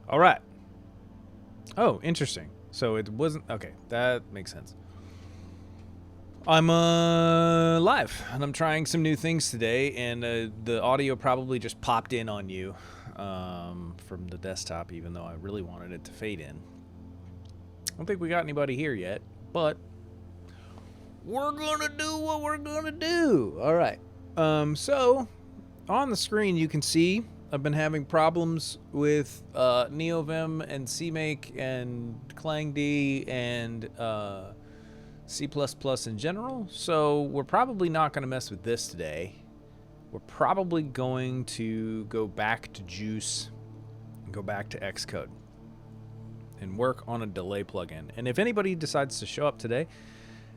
All right. Oh, interesting. So it wasn't okay. That makes sense. I'm live, and I'm trying some new things today, and the audio probably just popped in on you from the desktop, even though I really wanted it to fade in. I don't think we got anybody here yet, but we're gonna do what we're gonna do. All right. So on the screen you can see I've been having problems with NeoVim and CMake and ClangD and C++ in general, so we're probably not going to mess with this today. We're probably going to go back to Juice and go back to Xcode and work on a delay plugin. And if anybody decides to show up today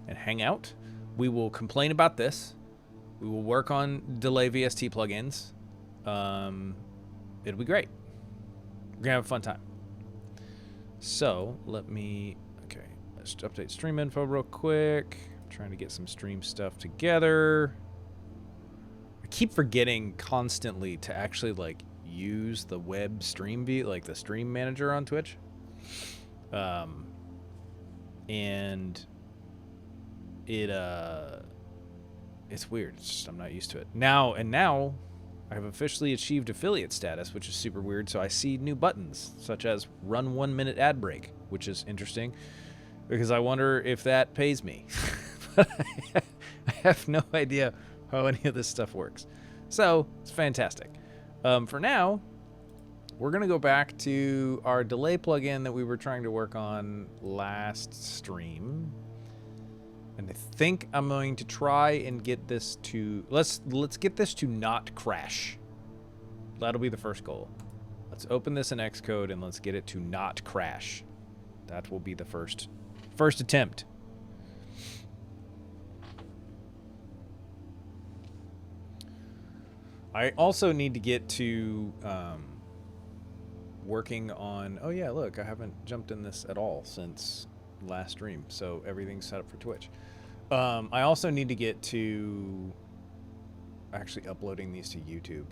and hang out, we will complain about this. We will work on delay VST plugins. It'll be great. We're gonna have a fun time. So let me, let's update stream info real quick. I'm trying to get some stream stuff together. I keep forgetting constantly to actually like use the web stream view, like the stream manager on Twitch. And it's weird. It's just, I'm not used to it. Now I have officially achieved affiliate status, which is super weird. So I see new buttons, such as run 1 minute ad break, which is interesting because I wonder if that pays me. But I have no idea how any of this stuff works. So it's fantastic. For now, we're going to go back to our delay plugin that we were trying to work on last stream. And I think I'm going to try and get this to... Let's get this to not crash. That'll be the first goal. Let's open this in Xcode and let's get it to not crash. That will be the first attempt. I also need to get to working on... Oh yeah, look, I haven't jumped in this at all since last stream, so everything's set up for Twitch. I also need to get to actually uploading these to YouTube.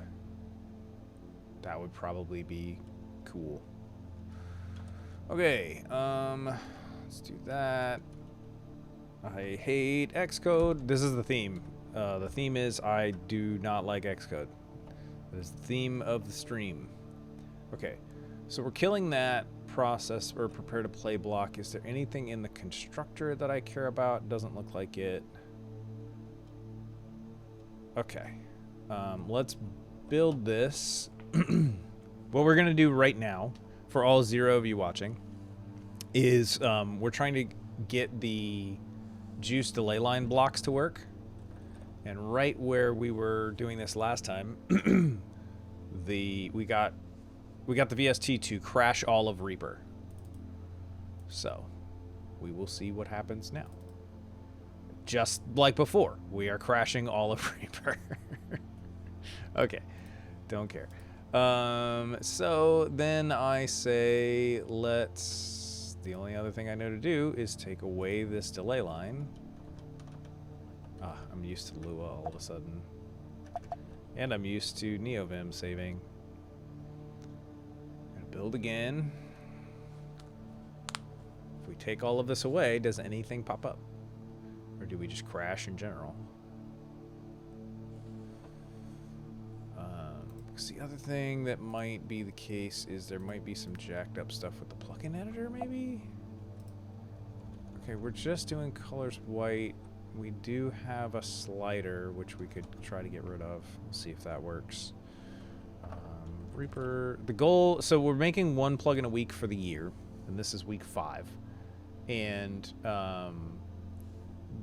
That would probably be cool. Okay, let's do that. I hate Xcode. This is the theme. The theme is I do not like Xcode. That is the theme of the stream. Okay, so we're killing that process or prepare to play block. Is there anything in the constructor that I care about? Doesn't look like it. Okay, let's build this. What we're gonna do right now for all 0 of you watching is we're trying to get the juice delay line blocks to work, and right where we were doing this last time, we got the VST to crash all of Reaper. So we will see what happens now. Just like before, we are crashing all of Reaper. Okay, don't care. So then I say the only other thing I know to do is take away this delay line. I'm used to Lua all of a sudden. And I'm used to NeoVim saving. Build again. If we take all of this away, does anything pop up? Or do we just crash in general? Because the other thing that might be the case is there might be some jacked up stuff with the plugin editor, maybe? Okay, we're just doing colors white. We do have a slider, which we could try to get rid of. We'll see if that works. Reaper, the goal, so we're making 1 plugin a week for the year, and this is week 5. And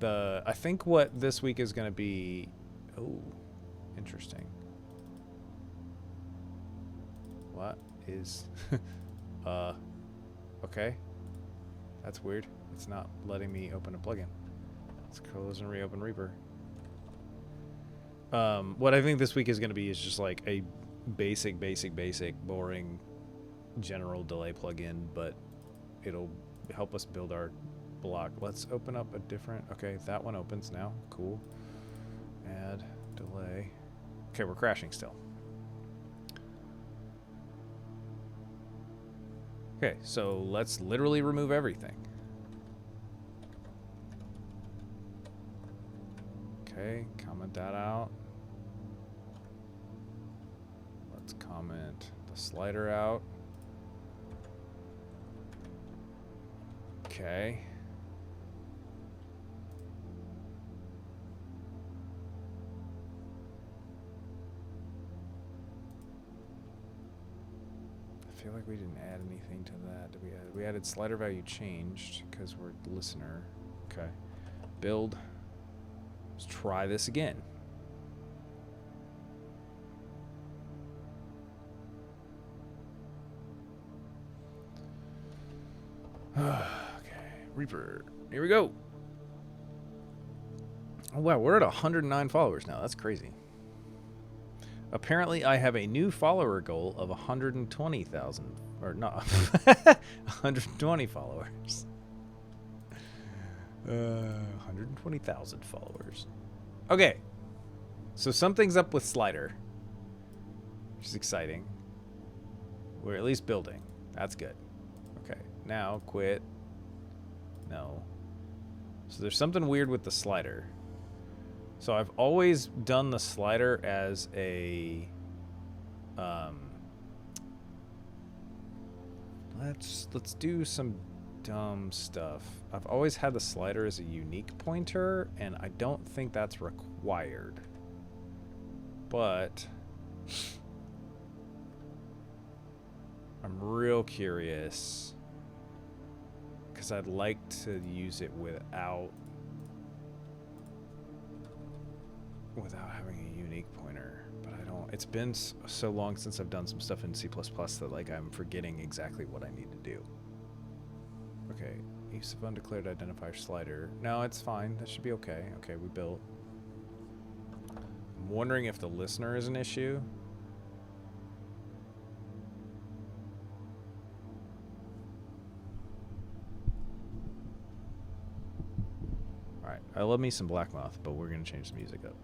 I think what this week is going to be, oh, interesting. What is, okay, that's weird. It's not letting me open a plugin. Let's close and reopen Reaper. What I think this week is going to be is just like a basic, boring, general delay plugin, but it'll help us build our block. Let's open up a different... Okay, that one opens now. Cool. Add delay. Okay, we're crashing still. Okay, so let's literally remove everything. Okay, comment that out. Let's comment the slider out. Okay. I feel like we didn't add anything to that. Did we add? We added slider value changed because we're listener. Okay. Build. Let's try this again. Okay. Reaper. Here we go. Oh, wow. We're at 109 followers now. That's crazy. Apparently, I have a new follower goal of 120,000. Or not. 120 followers. 120,000 followers. Okay. So something's up with slider. Which is exciting. We're at least building. That's good. Okay. Now, quit. No. So there's something weird with the slider. So I've always done the slider as a... Let's do some dumb stuff. I've always had the slider as a unique pointer, and I don't think that's required. But I'm real curious because I'd like to use it without having a unique pointer, but I don't. It's been so long since I've done some stuff in C++ that like I'm forgetting exactly what I need to do. Okay, use of undeclared identifier slider. No, it's fine. That should be okay. Okay, we built. I'm wondering if the listener is an issue. Alright, I love me some Black Moth, but we're going to change the music up.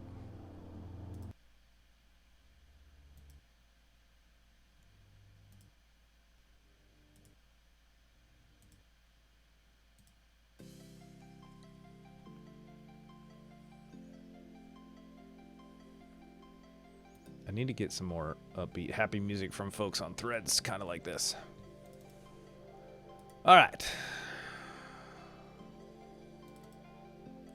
I need to get some more upbeat, happy music from folks on threads, kind of like this. All right.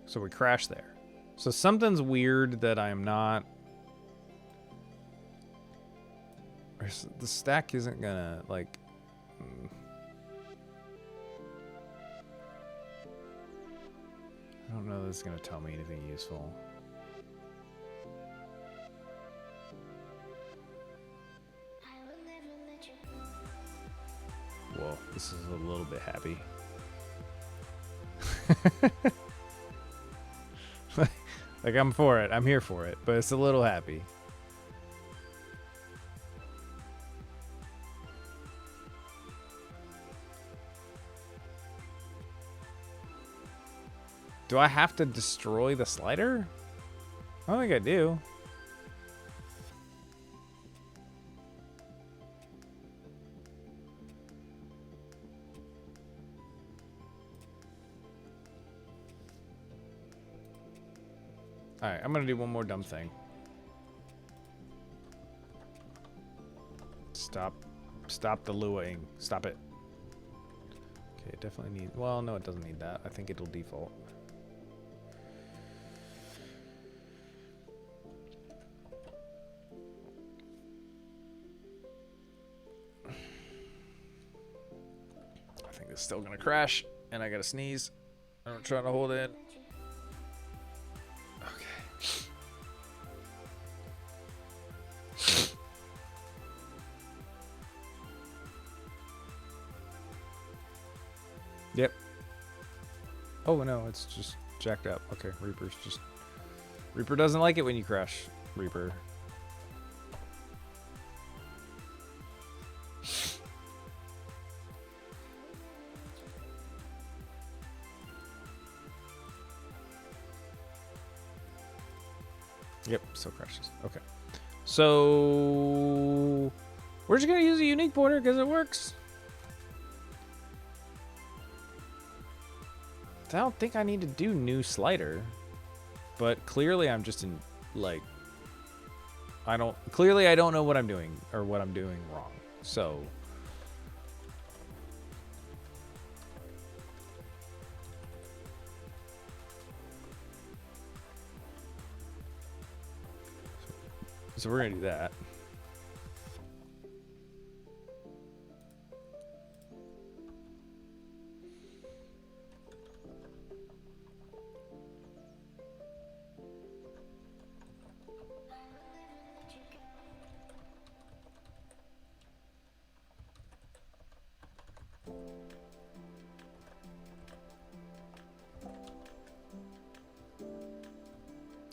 So we crashed there. So something's weird that I'm not... The stack isn't gonna, like... I don't know if this is gonna tell me anything useful. Whoa, this is a little bit happy. Like, I'm for it. I'm here for it. But it's a little happy. Do I have to destroy the slider? I don't think I do. Alright, I'm gonna do one more dumb thing. Stop the luaing. Stop it. Okay, it definitely needs... Well, no, it doesn't need that. I think it'll default. I think it's still gonna crash, and I gotta sneeze. I'm trying to hold it. Yep. Oh no, it's just jacked up. Okay, Reaper's just... Reaper doesn't like it when you crash, Reaper. Yep, still crashes. Okay. So... we're just gonna use a unique pointer because it works. don't think I need to do new slider, but clearly I'm just in, like, I don't know what I'm doing or what I'm doing wrong. So we're gonna do that.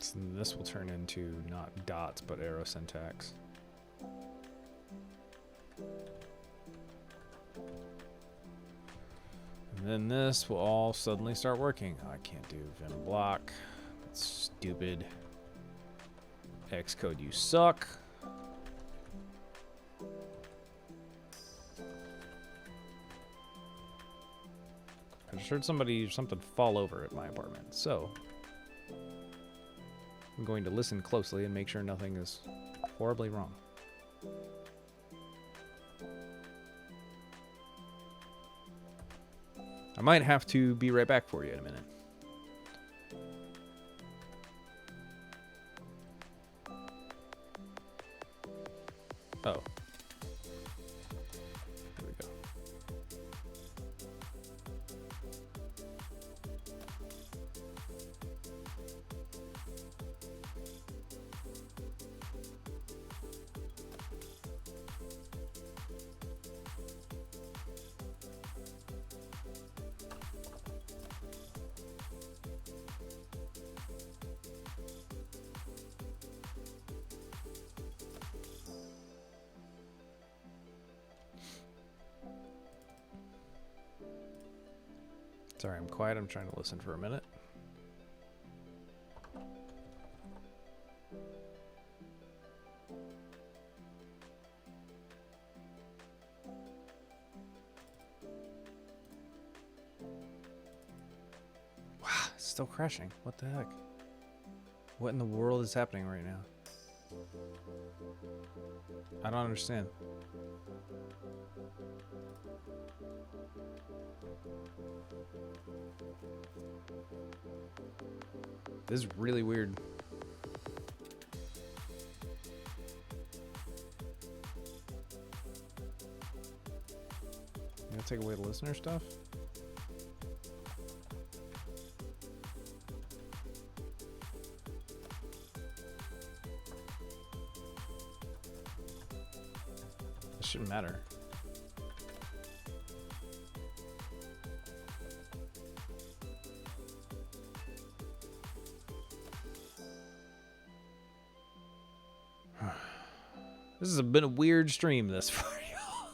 So this will turn into not dots, but arrow syntax. And then this will all suddenly start working. Oh, I can't do Vim block. That's stupid. Xcode, you suck. I just heard something fall over at my apartment, so I'm going to listen closely and make sure nothing is horribly wrong. I might have to be right back for you in a minute. Oh. There we go. Sorry, I'm quiet. I'm trying to listen for a minute. Wow, it's still crashing. What the heck? What in the world is happening right now? I don't understand. This is really weird. You gonna take away the listener stuff? It shouldn't matter. This has been a weird stream this far, y'all.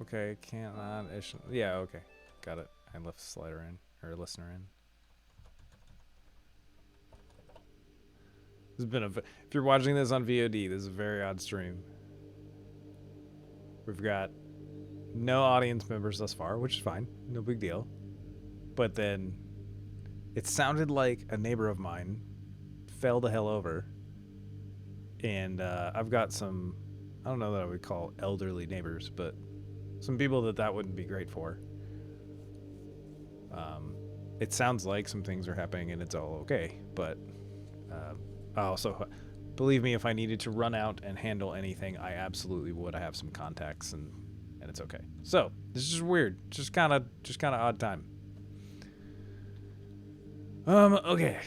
Okay, cannot issue. Yeah, okay. Got it. I left the slider in, or listener in. This has been if you're watching this on VOD, this is a very odd stream. We've got no audience members thus far, which is fine. No big deal. But then it sounded like a neighbor of mine fell the hell over. And I've got some, I don't know that I would call elderly neighbors, but some people that wouldn't be great for. It sounds like some things are happening and it's all okay, but also, believe me, if I needed to run out and handle anything, I absolutely would. I have some contacts and it's okay. So this is just weird, just kind of odd time. Okay.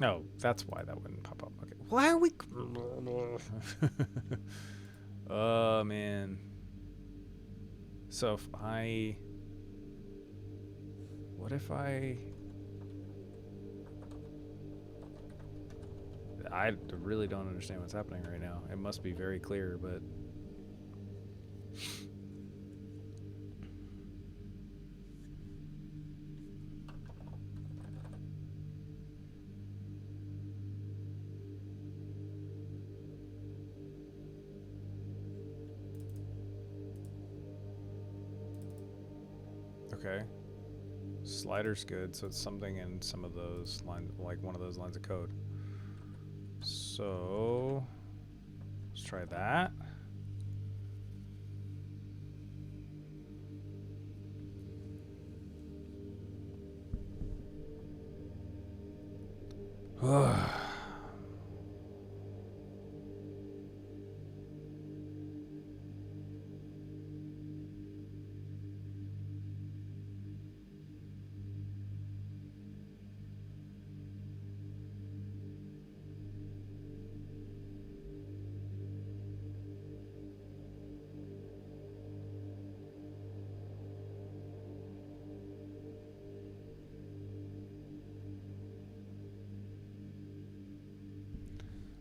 Oh, that's why that wouldn't pop up. Okay. Why are we... Oh, man. So if I... What if I really don't understand what's happening right now. It must be very clear, but... Okay. Slider's good, so it's something in some of those lines, like one of those lines of code. So let's try that.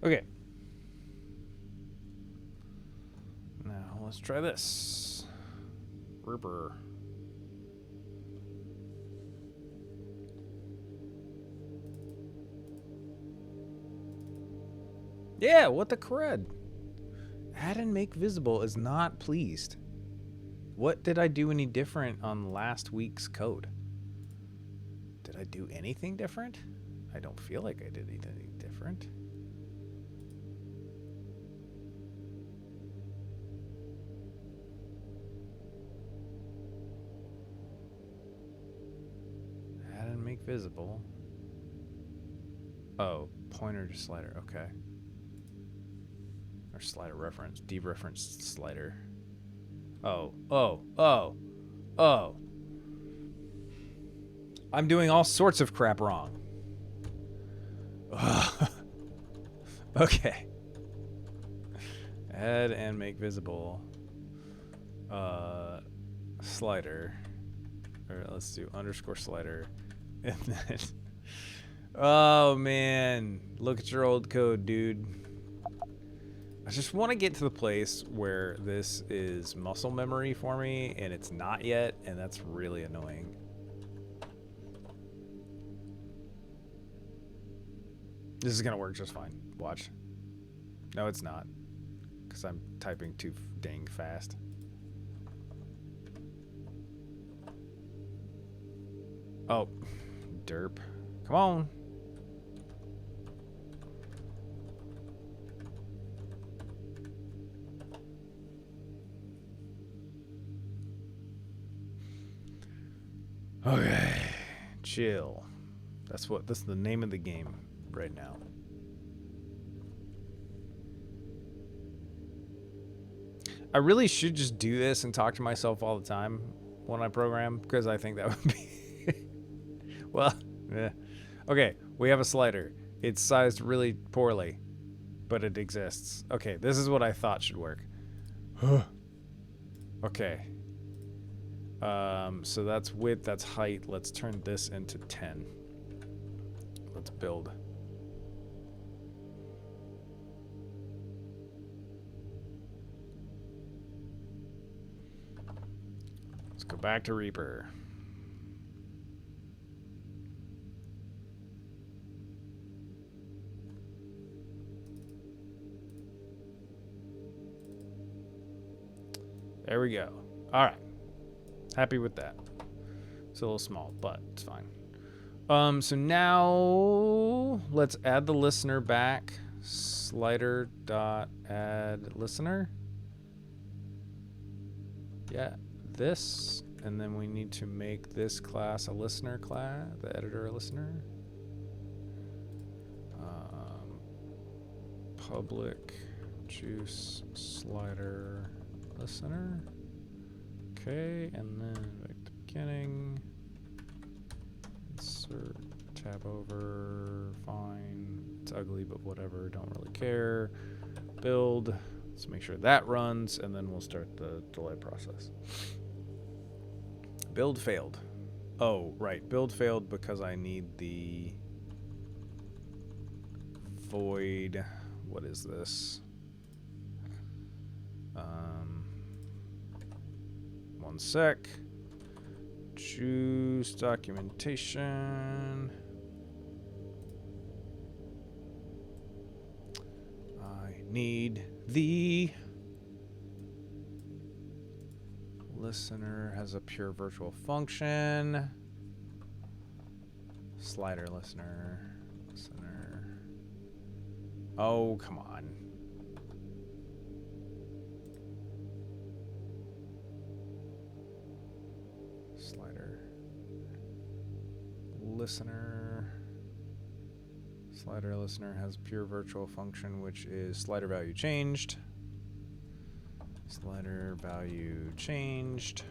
Okay. Now let's try this. Ripper. Yeah, what the crud? Add and make visible is not pleased. What did I do any different on last week's code? Did I do anything different? I don't feel like I did anything different. Add and make visible. Oh, pointer to slider. Okay. Or slider reference. Dereferenced slider. Oh. I'm doing all sorts of crap wrong. Okay. Add and make visible. Slider. Or let's do underscore slider. And then. Oh man. Look at your old code, dude. I just want to get to the place where this is muscle memory for me, and it's not yet, and that's really annoying. This is gonna work just fine. Watch. No, it's not, because I'm typing too dang fast. Oh, derp. Come on. Okay, chill. That's the name of the game right now. I really should just do this and talk to myself all the time when I program, because I think that would be well, yeah. Okay, we have a slider. It's sized really poorly, but it exists. Okay, this is what I thought should work. Okay. So that's width, that's height. Let's turn this into 10. Let's build. Let's go back to Reaper. There we go. All right. Happy with that. It's a little small, but it's fine. So now let's add the listener back. Slider dot add listener. Yeah, this, and then we need to make this class a listener class. The editor a listener. Public juice slider listener. Okay, and then back to beginning. Insert tab over. Fine. It's ugly, but whatever. Don't really care. Build. Let's make sure that runs, and then we'll start the delay process. Build failed. Oh, right. Build failed because I need the void. What is this? One sec. Choose documentation. I need the listener has a pure virtual function. Slider listener. Oh, come on. Slider listener. Slider listener has pure virtual function, which is slider value changed. Slider value changed.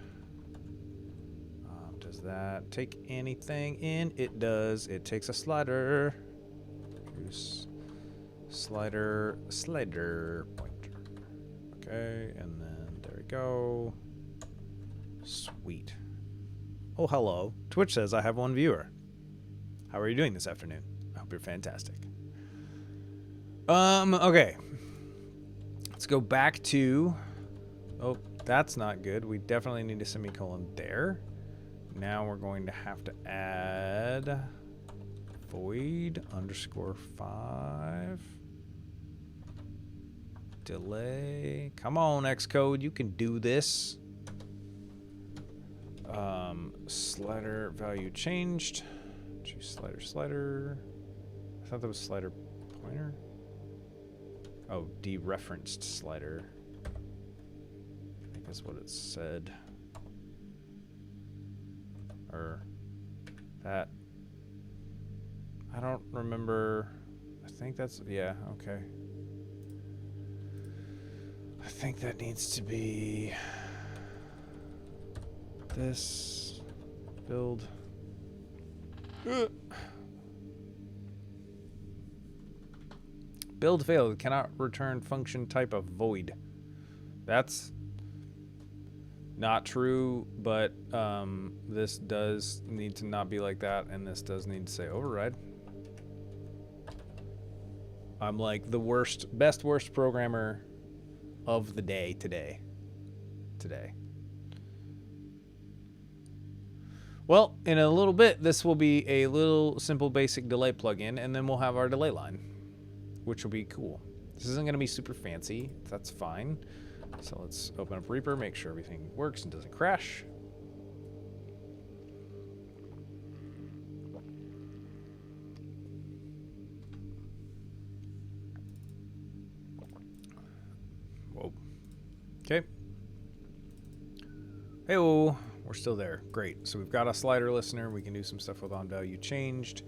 Does that take anything in? It does. It takes a slider. Use slider pointer. Okay, and then there we go. Sweet. Oh, hello. Twitch says I have one viewer. How are you doing this afternoon? I hope you're fantastic. Okay. Let's go back to... Oh, that's not good. We definitely need a semicolon there. Now we're going to have to add void _5 delay. Come on, Xcode, you can do this. Slider value changed. Choose slider. I thought that was slider pointer. Oh, dereferenced slider. I think that's what it said. Or that. I don't remember. I think that's, yeah, okay. I think that needs to be this build. Build failed. Cannot return function type of void. That's not true, but this does need to not be like that, and this does need to say override. I'm like the worst programmer of the day today. Well, in a little bit, this will be a little simple basic delay plugin, and then we'll have our delay line, which will be cool. This isn't going to be super fancy. That's fine. So let's open up Reaper, make sure everything works and doesn't crash. Whoa. Okay. Hey-oh. We're still there. Great. So we've got a slider listener. We can do some stuff with on value changed.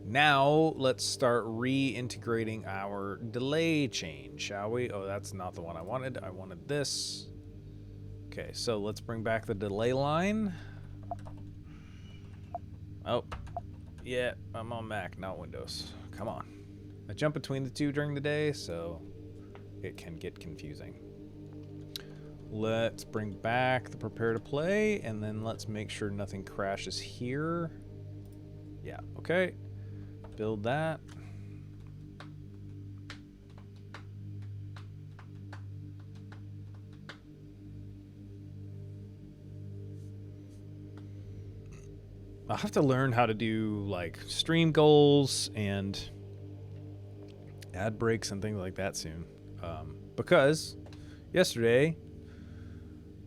Now let's start reintegrating our delay change, shall we? Oh, that's not the one I wanted. I wanted this. Okay, so let's bring back the delay line. Oh, yeah, I'm on Mac, not Windows. Come on. I jump between the two during the day, so it can get confusing. Let's bring back the prepare to play, and then let's make sure nothing crashes here. Yeah, okay. Build that. I'll have to learn how to do like stream goals and ad breaks and things like that soon. Because yesterday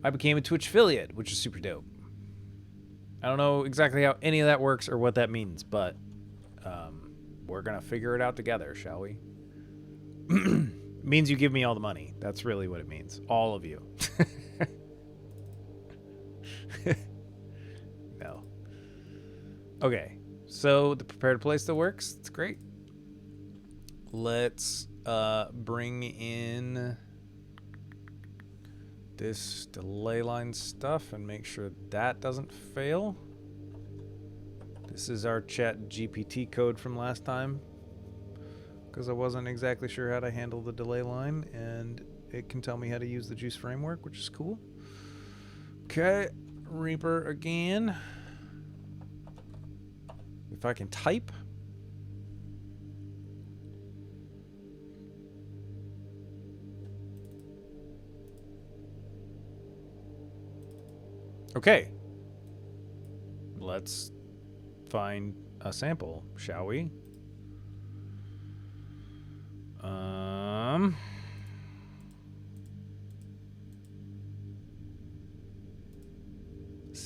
I became a Twitch affiliate, which is super dope. I don't know exactly how any of that works or what that means, but we're going to figure it out together, shall we? It means you give me all the money. That's really what it means. All of you. No. Okay. So the prepare to play still works. It's great. Let's bring in this delay line stuff and make sure that doesn't fail. This is our chat GPT code from last time, because I wasn't exactly sure how to handle the delay line, and it can tell me how to use the Juice framework, which is cool. Okay, Reaper again. If I can type. Okay. Let's find a sample, shall we?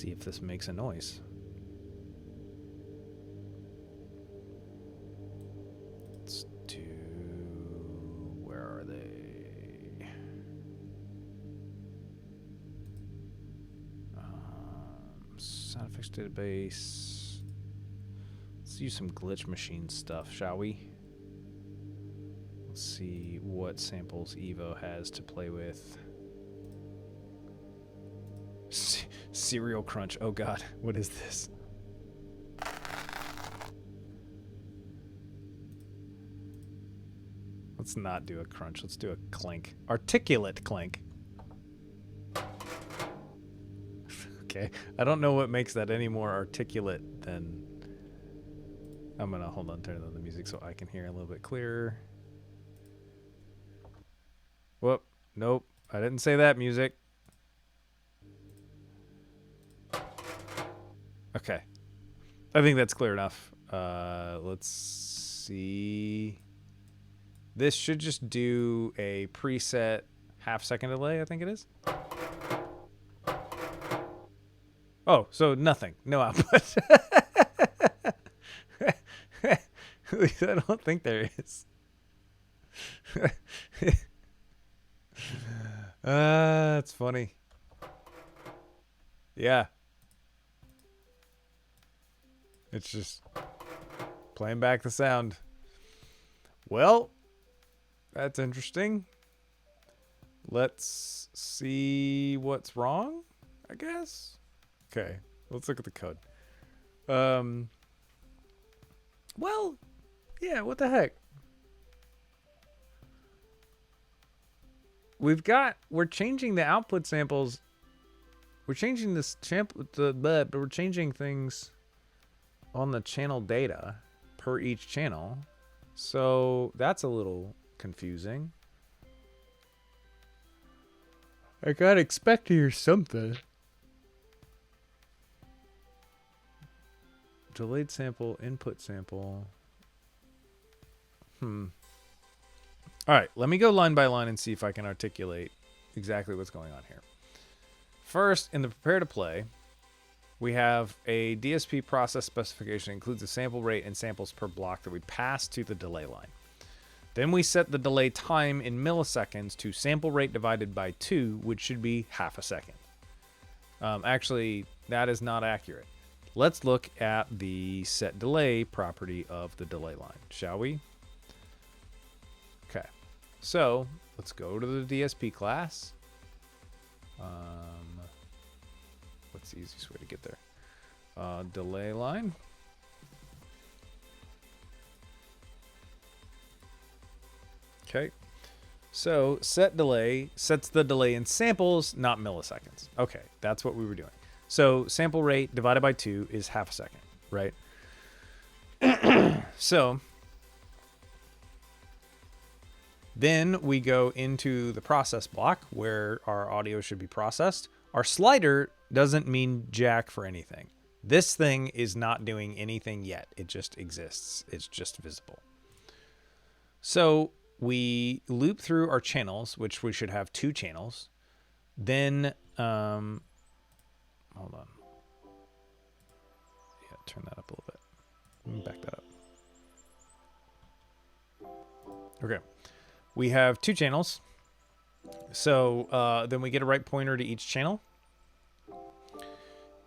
See if this makes a noise. Let's do... Where are they? Sound effects database. Let's use some glitch machine stuff, shall we? Let's see what samples Evo has to play with. Cereal crunch. Oh god, what is this? Let's not do a crunch. Let's do a clink. Articulate clink. Okay. I don't know what makes that any more articulate than... I'm gonna hold on, turn on the music so I can hear a little bit clearer. Whoop. Nope. I didn't say that, music. Okay. I think that's clear enough. Let's see. This should just do a preset half-second delay, I think it is. Oh, so nothing. No output. At least I don't think there is. That's funny. Yeah. It's just playing back the sound. Well, that's interesting. Let's see what's wrong, I guess. Okay, let's look at the code. Well, yeah, what the heck? We're changing the output samples. We're changing this but we're changing things on the channel data per each channel. So that's a little confusing. I gotta expect to hear something. Delayed sample, input sample. All right, let me go line by line and see if I can articulate exactly what's going on here. First, in the prepare to play, we have a DSP process specification that includes a sample rate and samples per block that we pass to the delay line. Then we set the delay time in milliseconds to sample rate divided by 2, which should be half a second. Actually, that is not accurate. Let's look at the set delay property of the delay line, shall we? Okay, so let's go to the DSP class. What's the easiest way to get there? Delay line. Okay, so set delay sets the delay in samples, not milliseconds. Okay, that's what we were doing. So sample rate divided by 2 is half a second, right? So then we go into the process block where our audio should be processed. Our slider doesn't mean jack for anything. This thing is not doing anything yet. It just exists. It's just visible. So we loop through our channels, which we should have 2 channels. Then, hold on. Yeah, turn that up a little bit. Let me back that up. Okay. We have 2 channels. So then we get a right pointer to each channel.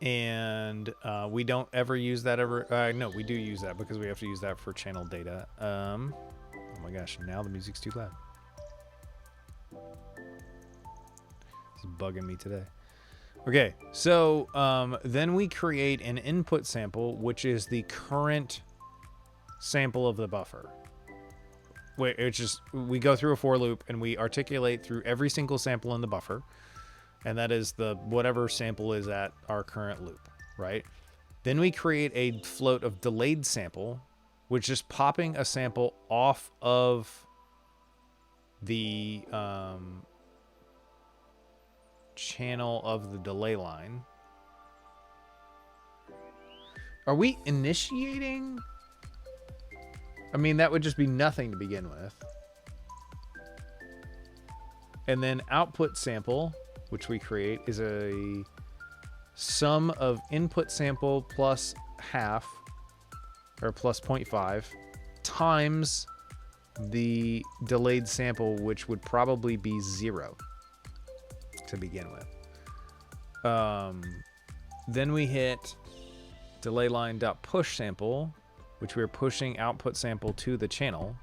And we don't ever use that ever. No, we do use that because we have to use that for channel data. Oh my gosh, now the music's too loud. It's bugging me today. Okay, so then we create an input sample, which is the current sample of the buffer. It's just, we go through a for loop and we articulate through every single sample in the buffer. And that is the whatever sample is at our current loop, right? Then we create a float of delayed sample, which is popping a sample off of the channel of the delay line. Are we initiating? I mean, that would just be nothing to begin with. And then output sample, which we create, is a sum of input sample plus half, or plus 0.5, times the delayed sample, which would probably be 0 to begin with. Then we hit delay line dot push sample, which we're pushing output sample to the channel.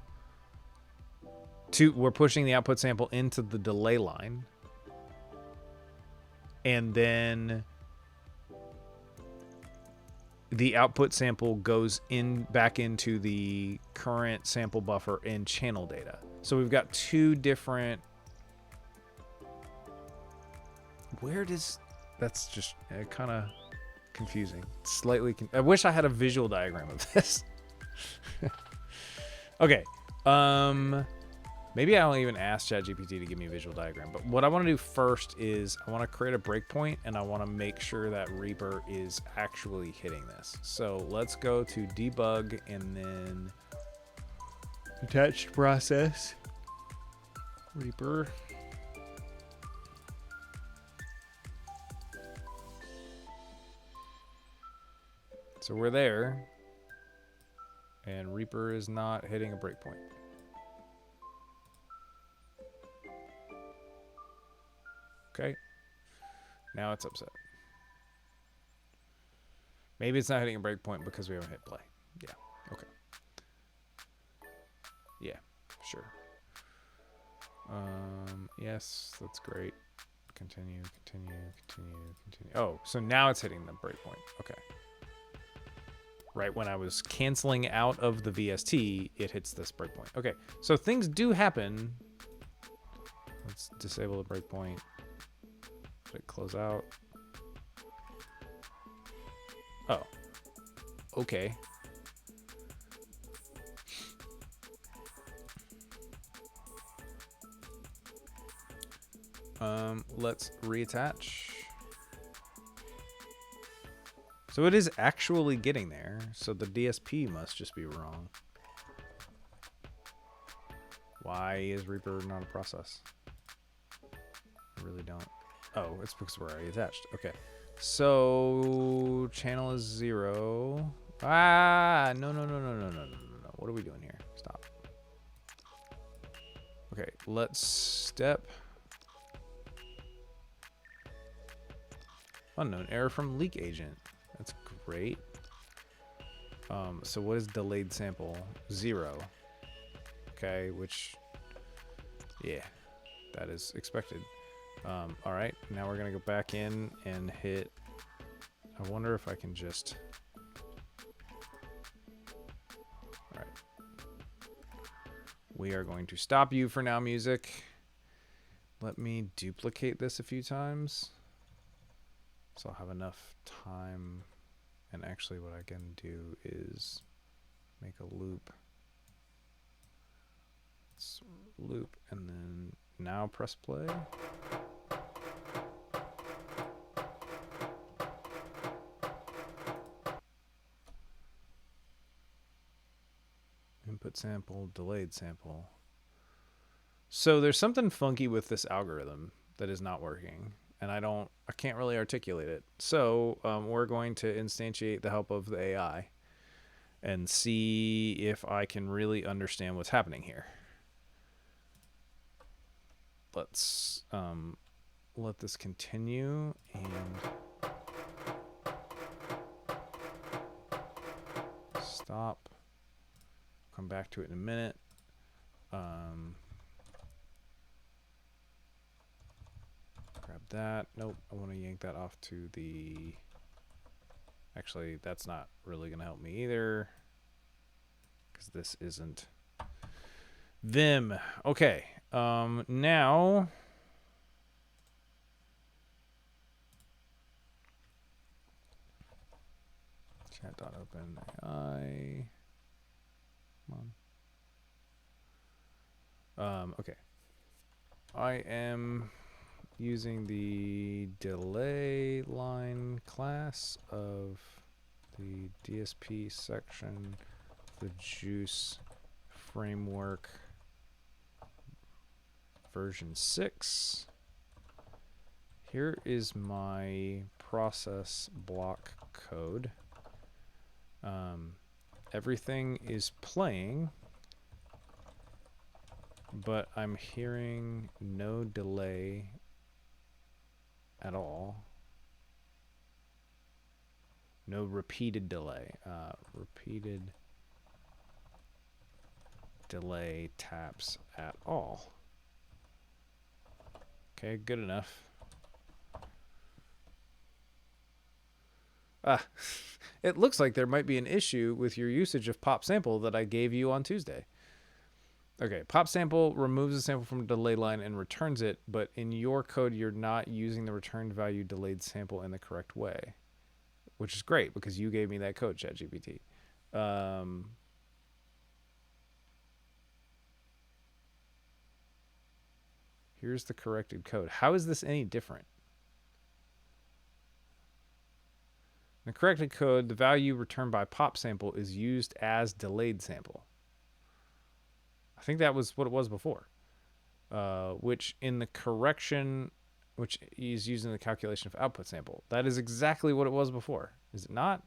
We're pushing the output sample into the delay line, and then the output sample goes back into the current sample buffer in channel data. So we've got two different. That's just kind of confusing. Slightly. I wish I had a visual diagram of this. Okay. Maybe I'll even ask ChatGPT to give me a visual diagram. But what I want to do first is I want to create a breakpoint, and I want to make sure that Reaper is actually hitting this. So let's go to debug and then attached process. Reaper. So we're there, and Reaper is not hitting a breakpoint. Okay. Now it's upset. Maybe it's not hitting a breakpoint because we haven't hit play. Yeah. Okay. Yeah. Sure. Yes, that's great. Continue. Oh, so now it's hitting the breakpoint. Okay. Right when I was canceling out of the VST, it hits this breakpoint. Okay. So things do happen. Let's disable the breakpoint. Let it close out. Oh. Okay. Let's reattach. So it is actually getting there. So the DSP must just be wrong. Why is Reaper not a process? I really don't. Oh, it's because we're already attached. Okay. So channel is 0. Ah, no. What are we doing here? Stop. Okay, let's step. Unknown error from leak agent. That's great. So what is delayed sample? 0. Okay, which, yeah, that is expected. All right, now we're gonna go back in and hit. I wonder if I can just. All right. We are going to stop you for now, music. Let me duplicate this a few times. So I'll have enough time. And actually what I can do is make a loop. Let's loop and then now press play. Input sample, delayed sample. So there's something funky with this algorithm that is not working. And I can't really articulate it. So we're going to instantiate the help of the AI and see if I can really understand what's happening here. Let's let this continue and stop. Come back to it in a minute. Grab that. Nope, I want to yank that off to the. Actually, that's not really going to help me either, because this isn't Vim. Okay, now chat.openai. Come on. Okay. I am using the delay line class of the DSP section, the Juice framework version 6. here is my process block code. Everything is playing, but I'm hearing no delay at all. No repeated delay. Repeated delay taps at all. Okay, good enough. It looks like there might be an issue with your usage of pop sample that I gave you on Tuesday. Okay, pop sample removes a sample from a delay line and returns it, but in your code, you're not using the returned value delayed sample in the correct way, which is great because you gave me that code, ChatGPT. Here's the corrected code. How is this any different? In the corrected code, the value returned by pop sample is used as delayed sample. I think that was what it was before. Which in the correction, which is used in the calculation of output sample. That is exactly what it was before. Is it not?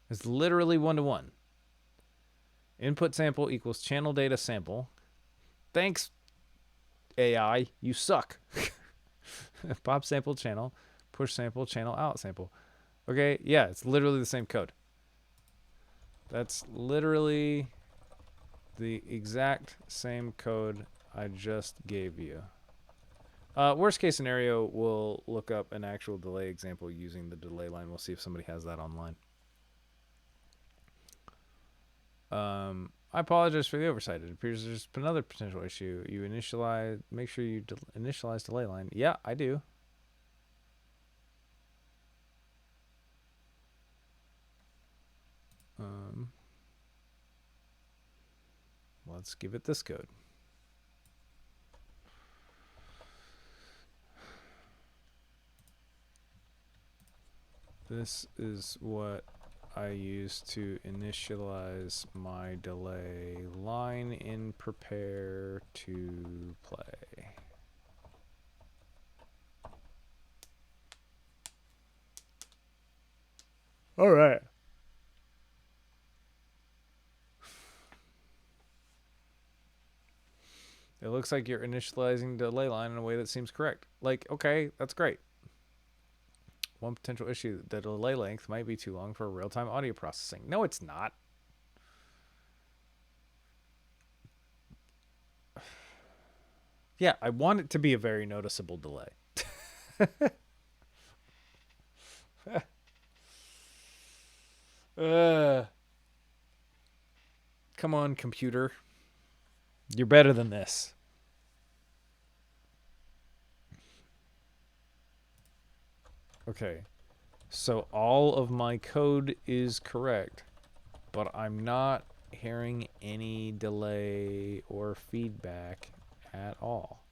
It's literally 1-to-1. Input sample equals channel data sample. Thanks, AI. You suck. Pop sample channel, push sample, channel out sample. Okay, yeah, it's literally the same code. That's literally the exact same code I just gave you. Worst case scenario, we'll look up an actual delay example using the delay line. We'll see if somebody has that online. I apologize for the oversight. It appears there's another potential issue. You initialize, make sure you initialize delay line. Yeah, I do. Let's give it this code. This is what I use to initialize my delay line in prepare to play. All right. It looks like you're initializing delay line in a way that seems correct. Like, okay, that's great. One potential issue, the delay length might be too long for real-time audio processing. No, it's not. Yeah, I want it to be a very noticeable delay. Come on, computer. You're better than this. Okay. So all of my code is correct, but I'm not hearing any delay or feedback at all.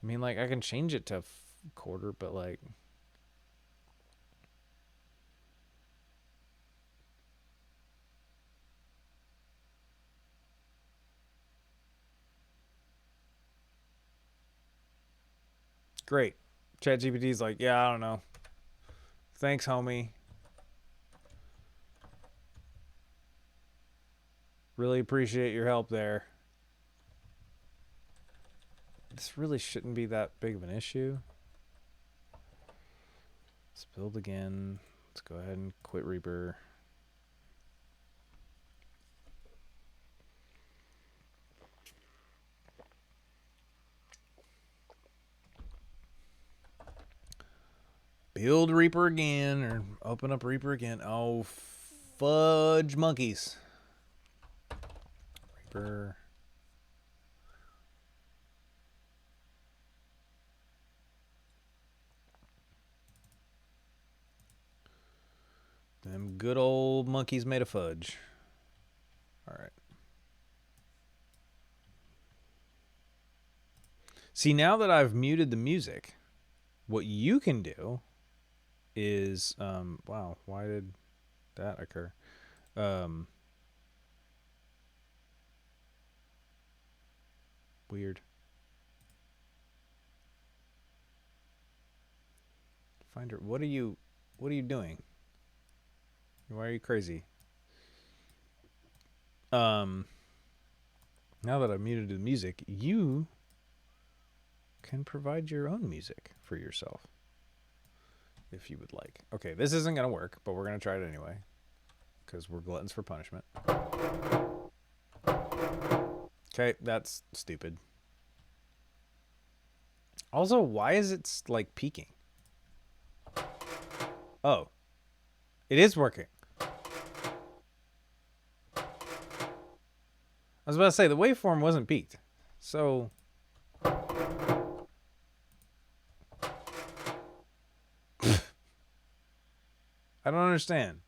I mean, like, I can change it to quarter, but like... Great. ChatGPT's like, yeah, I don't know. Thanks, homie. Really appreciate your help there. This really shouldn't be that big of an issue. Let's build again. Let's go ahead and quit Reaper. Build Reaper again, or open up Reaper again. Oh, fudge monkeys. Reaper. Them good old monkeys made of fudge. All right. See, now that I've muted the music, what you can do is, wow, why did... that occur? Weird. Finder, what are you doing? Why are you crazy? Now that I've muted the music, you can provide your own music for yourself if you would like. Okay, this isn't going to work, but we're going to try it anyway because we're gluttons for punishment. Okay, that's stupid. Also, why is it like peaking? Oh, it is working. I was about to say the waveform wasn't peaked, so I don't understand.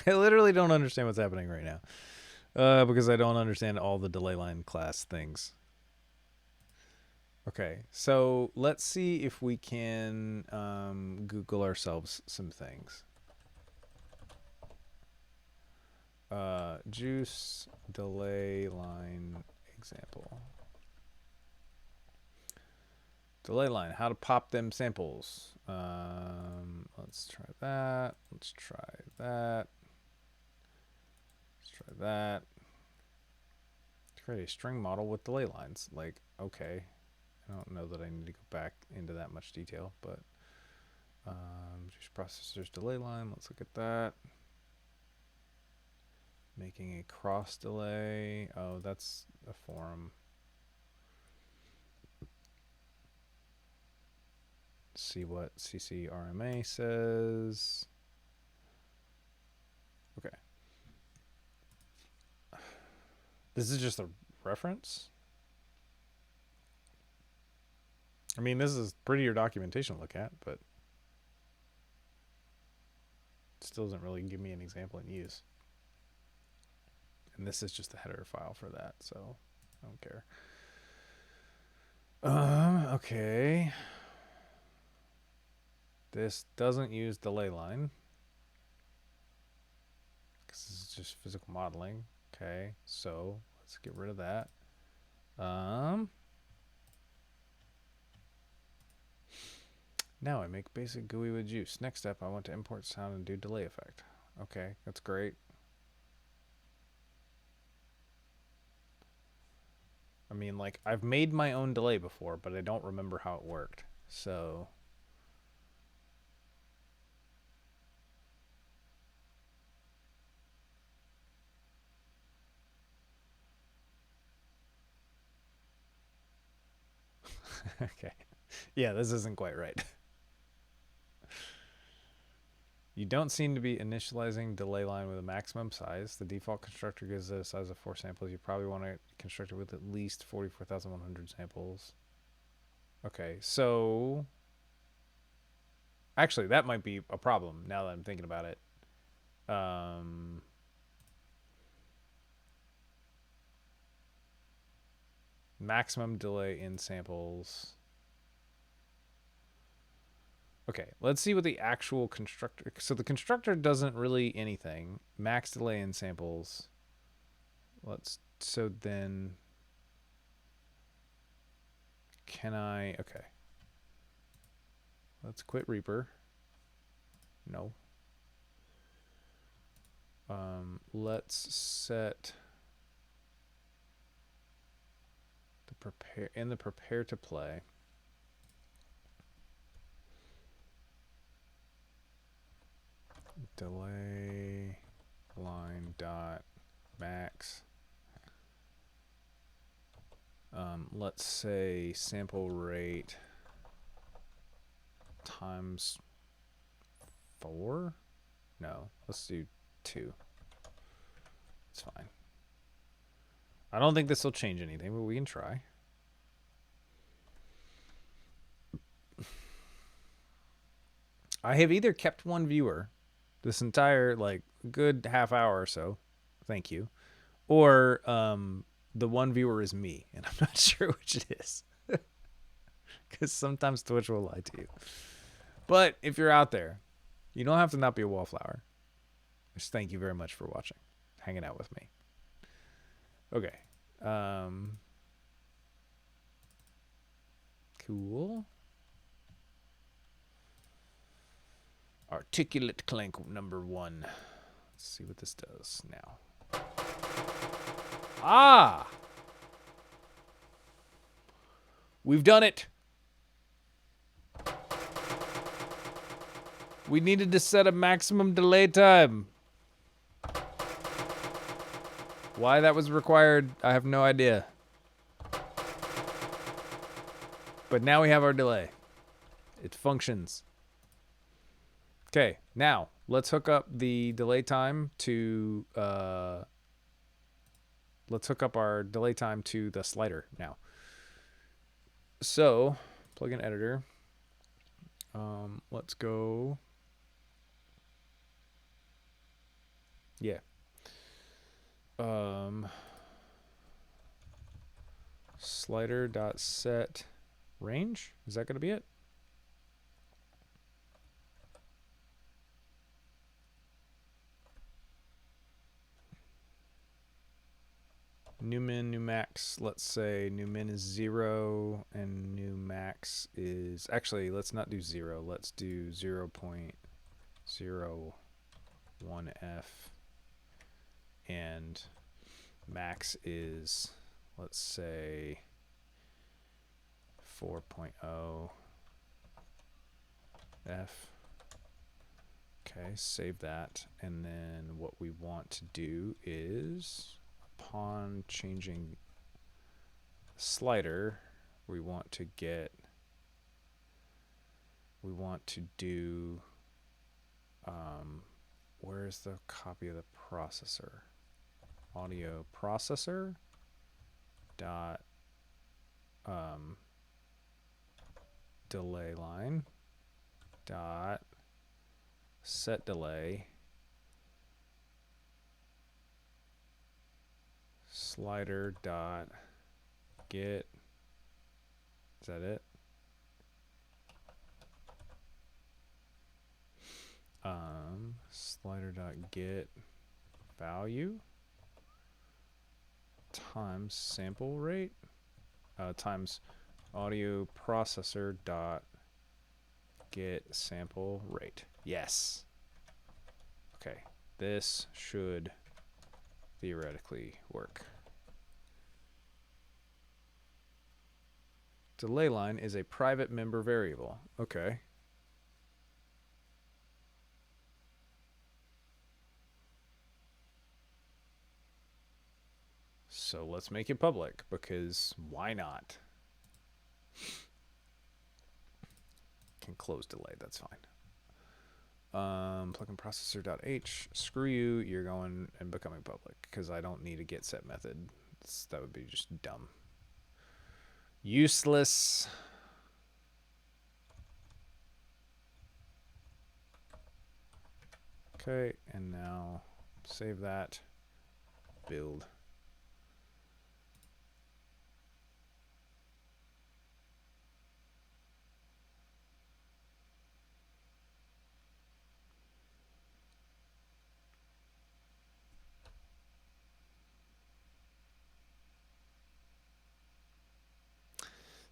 I literally don't understand what's happening right now because I don't understand all the delay line class things. Okay, so let's see if we can Google ourselves some things. Juice delay line example. Delay line, how to pop them samples. Let's try that. Let's try that. Let's try that. Create a string model with delay lines. Like, okay. I don't know that I need to go back into that much detail, but juice processors delay line. Let's look at that. Making a cross delay. Oh, that's a forum. See what CCRMA says. Okay. This is just a reference. I mean, this is prettier documentation to look at, but it still doesn't really give me an example in use. And this is just the header file for that, so I don't care. Okay. This doesn't use delay line because this is just physical modeling. Okay, so let's get rid of that. Now I make basic GUI with juice. Next step, I want to import sound and do delay effect. Okay, that's great. I mean, like, I've made my own delay before, but I don't remember how it worked. So okay. Yeah, this isn't quite right. You don't seem to be initializing delay line with a maximum size. The default constructor gives it a size of 4 samples. You probably want to construct it with at least 44,100 samples. Okay, so actually that might be a problem now that I'm thinking about it. Maximum delay in samples. Okay, let's see what the actual constructor. So the constructor doesn't really anything. Max delay in samples. So then can I, okay. Let's quit Reaper. No. Let's set the prepare to play. Delay line dot max. Let's say sample rate times 4. No, let's do 2. It's fine. I don't think this will change anything, but we can try. I have either kept one viewer this entire like good half hour or so, thank you, or the one viewer is me, and I'm not sure which it is, because sometimes Twitch will lie to you. But if you're out there, you don't have to not be a wallflower. Just thank you very much for watching, hanging out with me. Okay. Cool. Articulate clank number 1. Let's see what this does now. Ah! We've done it. We needed to set a maximum delay time. Why that was required, I have no idea. But now we have our delay. It functions. Okay, now let's hook up the delay time to let's hook up our delay time to the slider now. So, plugin editor. Let's go. Yeah. Slider.set range. Is that going to be it? New min, new max. Let's say new min is 0 and new max is, actually, let's not do 0. Let's do 0.01f. And max is, let's say, 4.0 f. Okay, save that. And then what we want to do is, upon changing the slider, we want to do, where's the copy of the processor? Audio processor dot delay line dot set delay slider dot get, is that it? Slider dot get value times sample rate times audio processor dot get sample rate. Yes. Okay, this should theoretically work. Delay line is a private member variable. Okay. So let's make it public, because why not? Can close delay, that's fine. Plugin processor.h, screw you, you're going and becoming public, because I don't need a get set method. That would be just dumb. Useless. Okay, and now save that, build.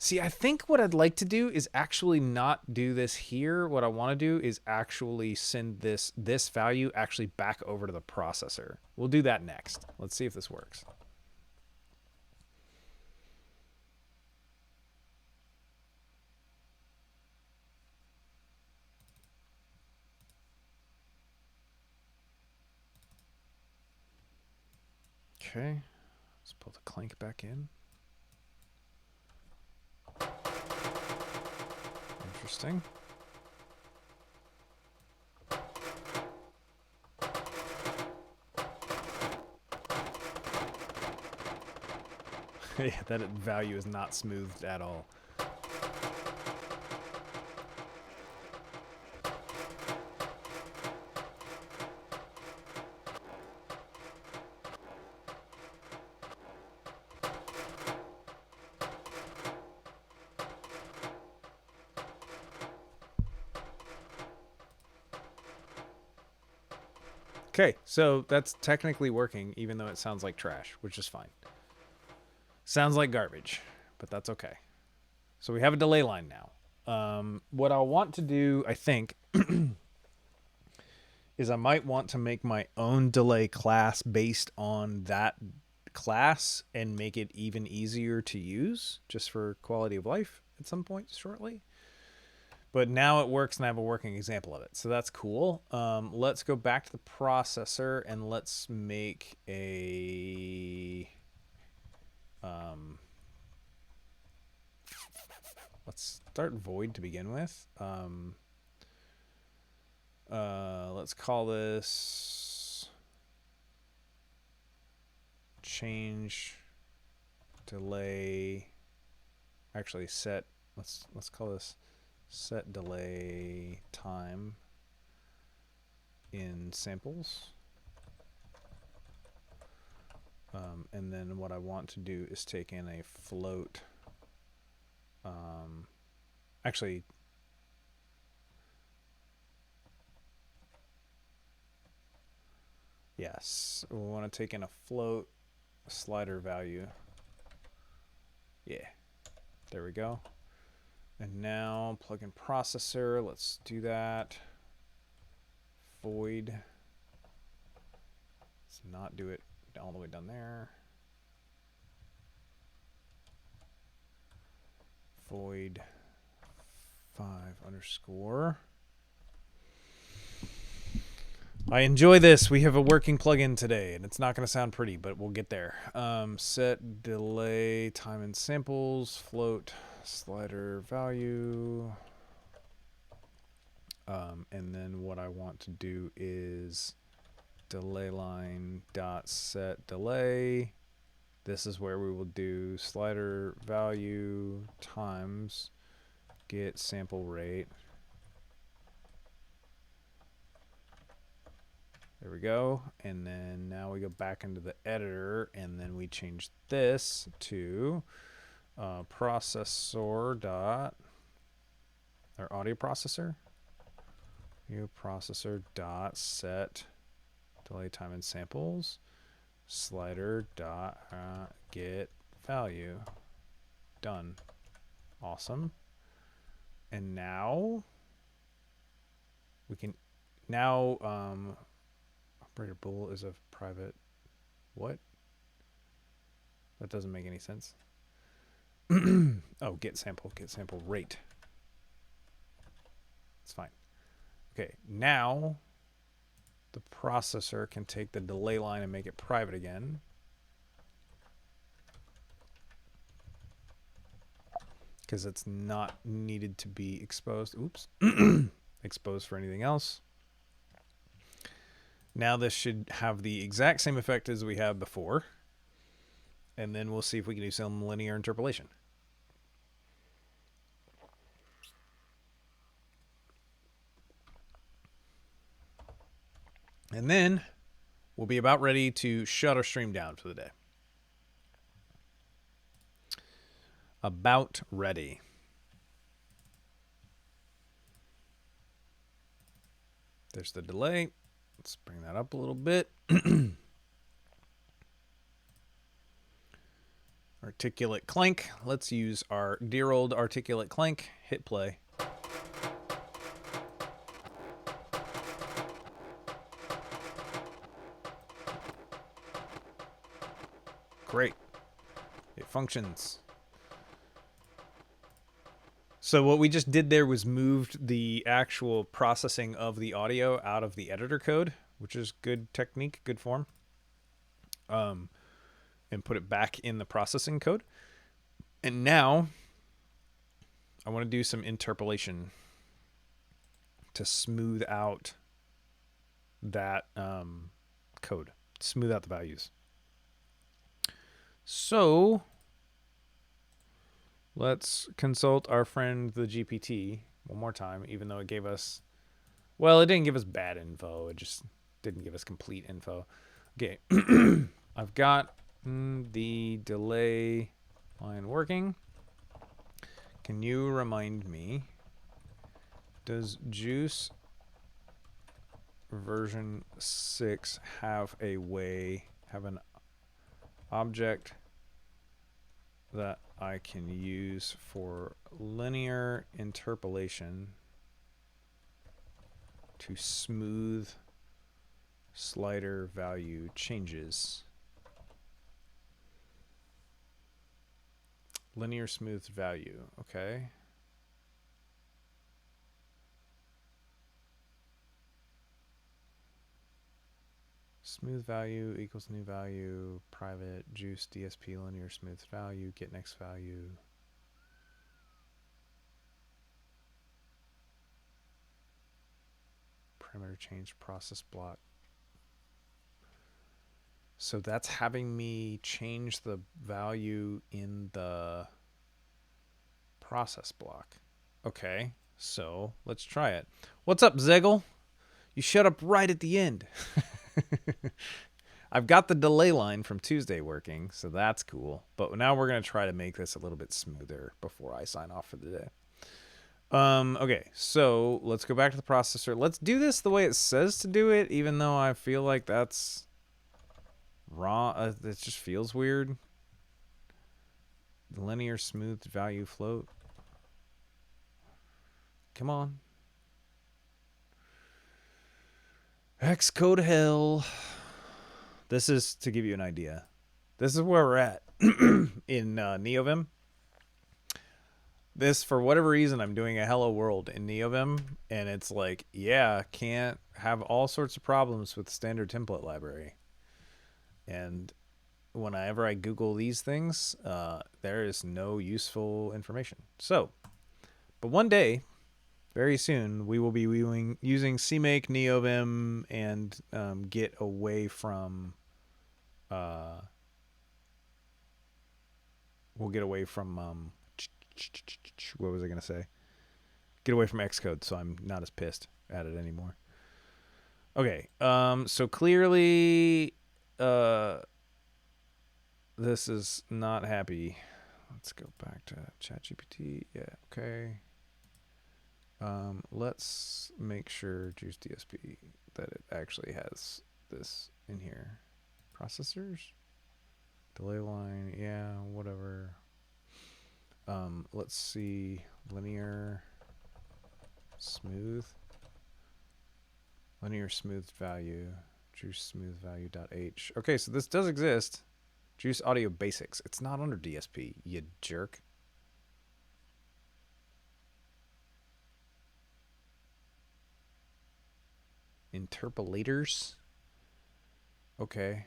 See, I think what I'd like to do is actually not do this here. What I want to do is actually send this value actually back over to the processor. We'll do that next. Let's see if this works. Okay, let's pull the clank back in. Interesting. Yeah, that value is not smoothed at all. Okay, so that's technically working, even though it sounds like trash, which is fine. Sounds like garbage, but that's okay. So we have a delay line now. What I'll want to do, I think, is I might want to make my own delay class based on that class and make it even easier to use just for quality of life at some point shortly. But now it works and I have a working example of it. So that's cool. Let's go back to the processor and let's make a... let's start void to begin with. Let's call this change delay. Actually, set. Let's call this set delay time in samples. And then what I want to do is take in a float. Actually, yes, we want to take in a float slider value. Yeah, there we go. And now plug in processor. Let's do that. Void. Let's not do it all the way down there. Void 5 underscore. I enjoy this. We have a working plugin today, and it's not going to sound pretty, but we'll get there. Set delay time and samples, float slider value. And then what I want to do is delay line dot set delay. This is where we will do slider value times get sample rate. There we go. And then now we go back into the editor and then we change this to processor dot, or audio processor. Audio processor dot set delay time and samples slider dot get value. Done. Awesome. And now we can operator bool is a private what? That doesn't make any sense. Oh, get sample rate. It's fine. Okay, now the processor can take the delay line and make it private again. Because it's not needed to be exposed. Oops. Exposed for anything else. Now this should have the exact same effect as we had before. And then we'll see if we can do some linear interpolation. And then we'll be about ready to shut our stream down for the day. About ready. There's the delay. Let's bring that up a little bit. Articulate clank. Let's use our dear old articulate clank. Hit play. Great. It functions. So what we just did there was moved the actual processing of the audio out of the editor code, which is good technique, good form, and put it back in the processing code. And now I want to do some interpolation to smooth out that code, smooth out the values. So let's consult our friend the GPT one more time, even though it gave us, well, it didn't give us bad info. It just didn't give us complete info. Okay, I've got the delay line working. Can you remind me, does juice version 6 have an object that I can use for linear interpolation to smooth slider value changes. Linear smoothed value, okay. Smooth value equals new value, private, juice, DSP, linear smooth value, get next value. Parameter change, process block. So that's having me change the value in the process block. Okay, so let's try it. What's up, Zegel? You shut up right at the end. I've got the delay line from Tuesday working, so that's cool. But now we're going to try to make this a little bit smoother before I sign off for the day. Okay, so let's go back to the processor. Let's do this the way it says to do it, even though I feel like that's wrong. It just feels weird. The linear smooth value float. Come on. Xcode hell. This is to give you an idea. This is where we're at in NeoVim. This, for whatever reason, I'm doing a hello world in NeoVim, and it's like, yeah, can't have all sorts of problems with standard template library. And whenever I Google these things, there is no useful information. So, but one day, very soon, we will be using CMake, NeoVim, and get away from... we'll get away from... what was I going to say? Get away from Xcode, so I'm not as pissed at it anymore. Okay, so clearly... this is not happy. Let's go back to ChatGPT. Yeah, okay. Let's make sure Juice DSP that it actually has this in here. Processors, delay line, yeah, whatever. Let's see, linear smooth value, juice smooth value .h. Okay, so this does exist. Juice audio basics. It's not under DSP, you jerk. Interpolators. Okay.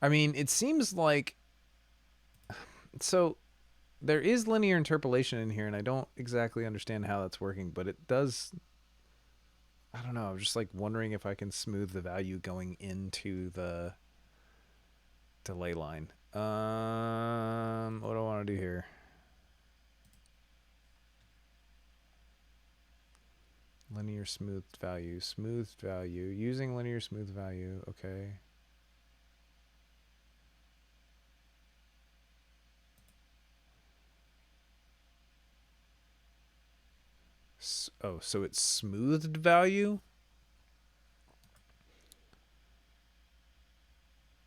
I mean, it seems like... So, there is linear interpolation in here, and I don't exactly understand how that's working, but it does... I don't know, I'm just like wondering if I can smooth the value going into the delay line. What do I want to do here? Linear smoothed value, using linear smooth value, okay. Oh, so it's smoothed value?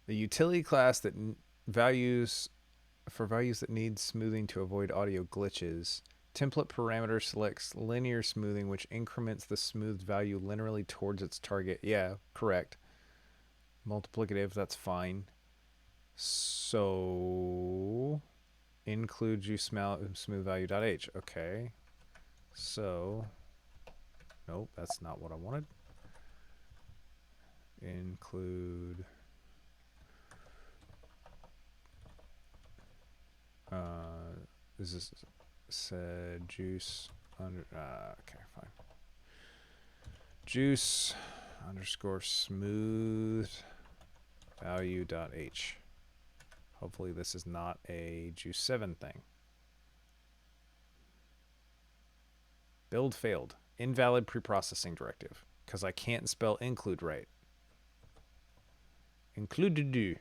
The utility class that values that need smoothing to avoid audio glitches. Template parameter selects linear smoothing, which increments the smoothed value linearly towards its target. Yeah, correct. Multiplicative, that's fine. So, include juice smooth value.h. Okay. So, nope, that's not what I wanted. Include... is this said juice under... okay, fine. Juice underscore smooth value.h. Hopefully this is not a juice 7 thing. Build failed. Invalid preprocessing directive. Because I can't spell include right. Included.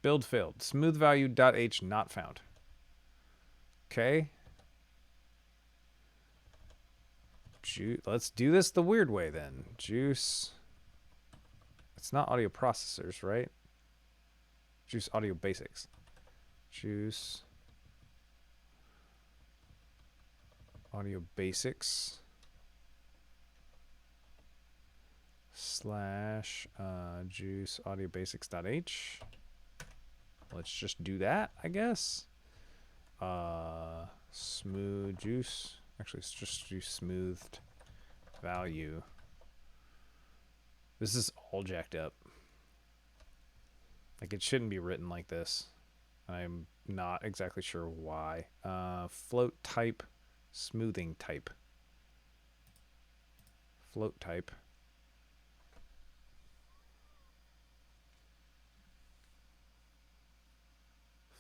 Build failed. Smooth value .h not found. Okay. Let's do this the weird way then. Juice. It's not audio processors, right? Juice audio basics. Juice audio basics slash juice audio basics.h. Let's just do that, I guess. Smooth juice. Actually, it's just juice smoothed value. This is all jacked up. Like, it shouldn't be written like this. I'm not exactly sure why. Float type, smoothing type. Float type.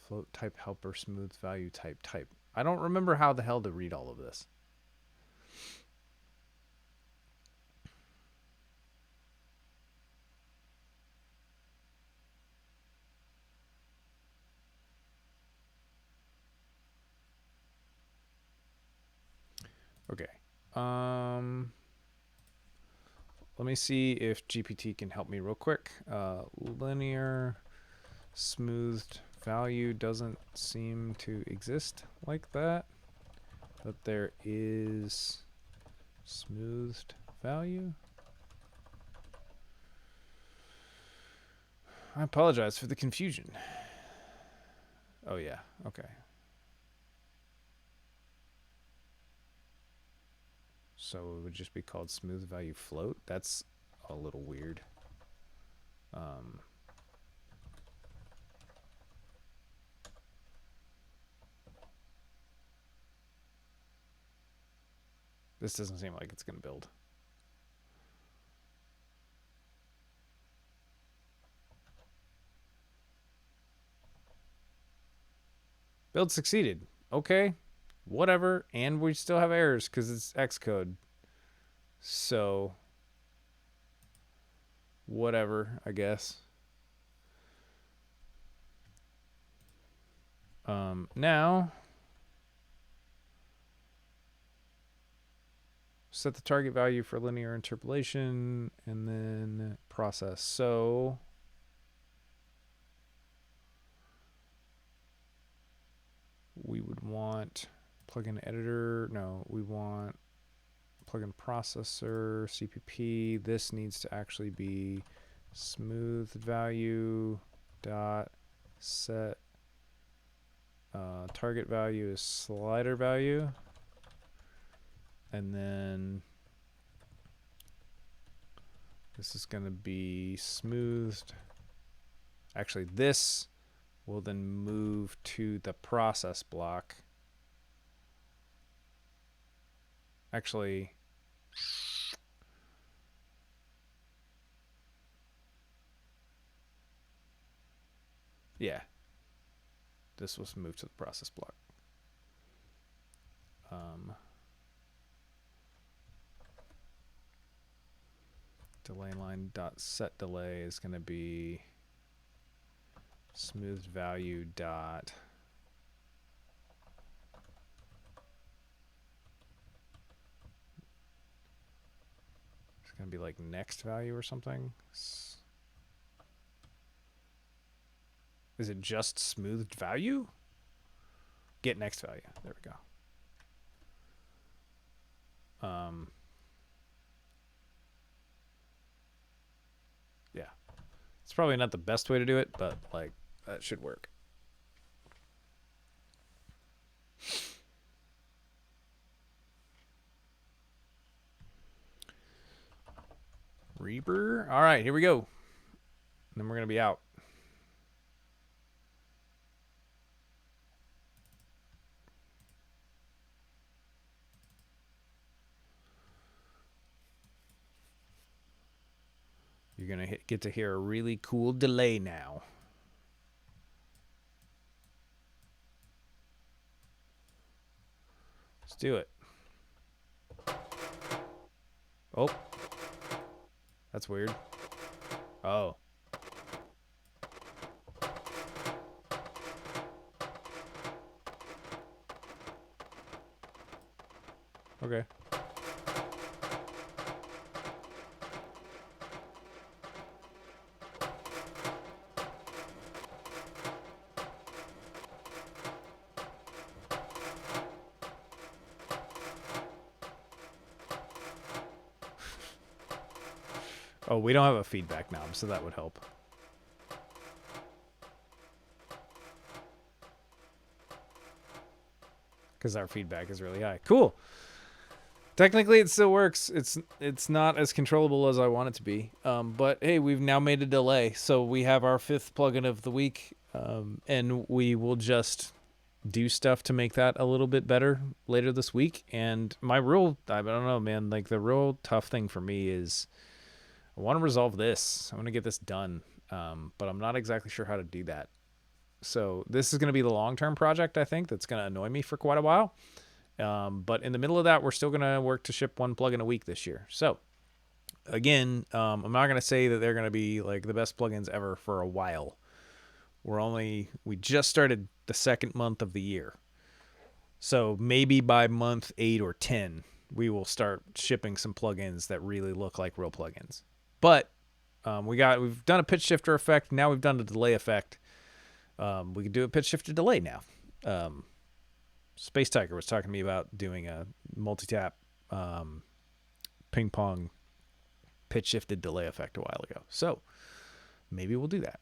Float type helper, smooth value type type. I don't remember how the hell to read all of this. Okay. Let me see if GPT can help me real quick. Linear smoothed value doesn't seem to exist like that. But there is smoothed value. I apologize for the confusion. Oh yeah, okay. So it would just be called smooth value float. That's a little weird. This doesn't seem like it's going to build. Build succeeded. Okay. Whatever. And we still have errors because it's Xcode. So, whatever, I guess. Now, set the target value for linear interpolation and then process. So, we would want plugin editor. No, we want plugin processor, CPP. This needs to actually be smooth value dot set. Target value is slider value. And then this is going to be smoothed. Actually, this will then move to the process block. Actually, yeah, this was moved to the process block. Delay line dot set delay is going to be smoothed value dot it's going to be like next value or something. Is it just smoothed value? Get next value. There we go. Yeah. It's probably not the best way to do it, but like that should work. Reaper. All right, here we go. And then we're going to be out. You're going to get to hear a really cool delay now. Let's do it. Oh. That's weird. Oh. Okay. Oh, we don't have a feedback knob, so that would help. Because our feedback is really high. Cool. Technically, it still works. It's not as controllable as I want it to be. But hey, we've now made a delay, so we have our 5th plugin of the week, and we will just do stuff to make that a little bit better later this week. And I don't know, man. Like the real tough thing for me is I want to resolve this. I want to get this done, but I'm not exactly sure how to do that. So this is going to be the long-term project, I think, that's going to annoy me for quite a while. But in the middle of that, we're still going to work to ship 1 plugin a week this year. So again, I'm not going to say that they're going to be like the best plugins ever for a while. We just started the 2nd month of the year. So maybe by month 8 or 10, we will start shipping some plugins that really look like real plugins. But we've done a pitch shifter effect. Now we've done a delay effect. We can do a pitch shifter delay now. Space Tiger was talking to me about doing a multi-tap ping pong pitch shifted delay effect a while ago. So maybe we'll do that.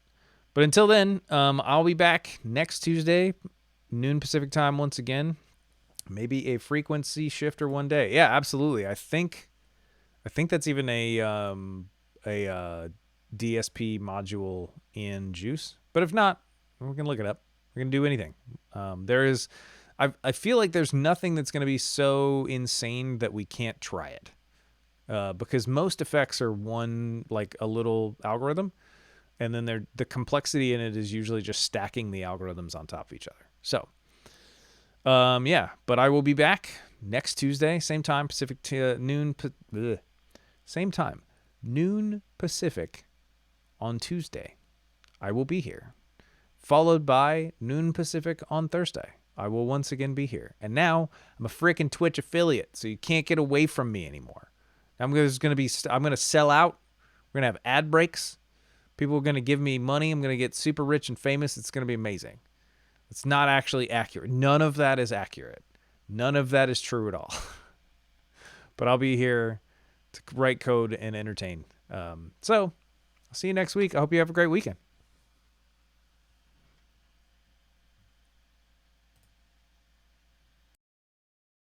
But until then, I'll be back next Tuesday, noon Pacific time once again. Maybe a frequency shifter one day. Yeah, absolutely. I think that's even a DSP module in Juice. But if not, we can look it up. We can do anything. I feel like there's nothing that's going to be so insane that we can't try it. Because most effects are a little algorithm, and then the complexity in it is usually just stacking the algorithms on top of each other. So, yeah, but I will be back next Tuesday, same time, same time, noon Pacific on Tuesday. I will be here, followed by noon Pacific on Thursday. I will once again be here. And now I'm a freaking Twitch affiliate, so you can't get away from me anymore. I'm going to sell out. We're going to have ad breaks. People are going to give me money. I'm going to get super rich and famous. It's going to be amazing. It's not actually accurate. None of that is accurate. None of that is true at all. But I'll be here to write code and entertain. So I'll see you next week. I hope you have a great weekend.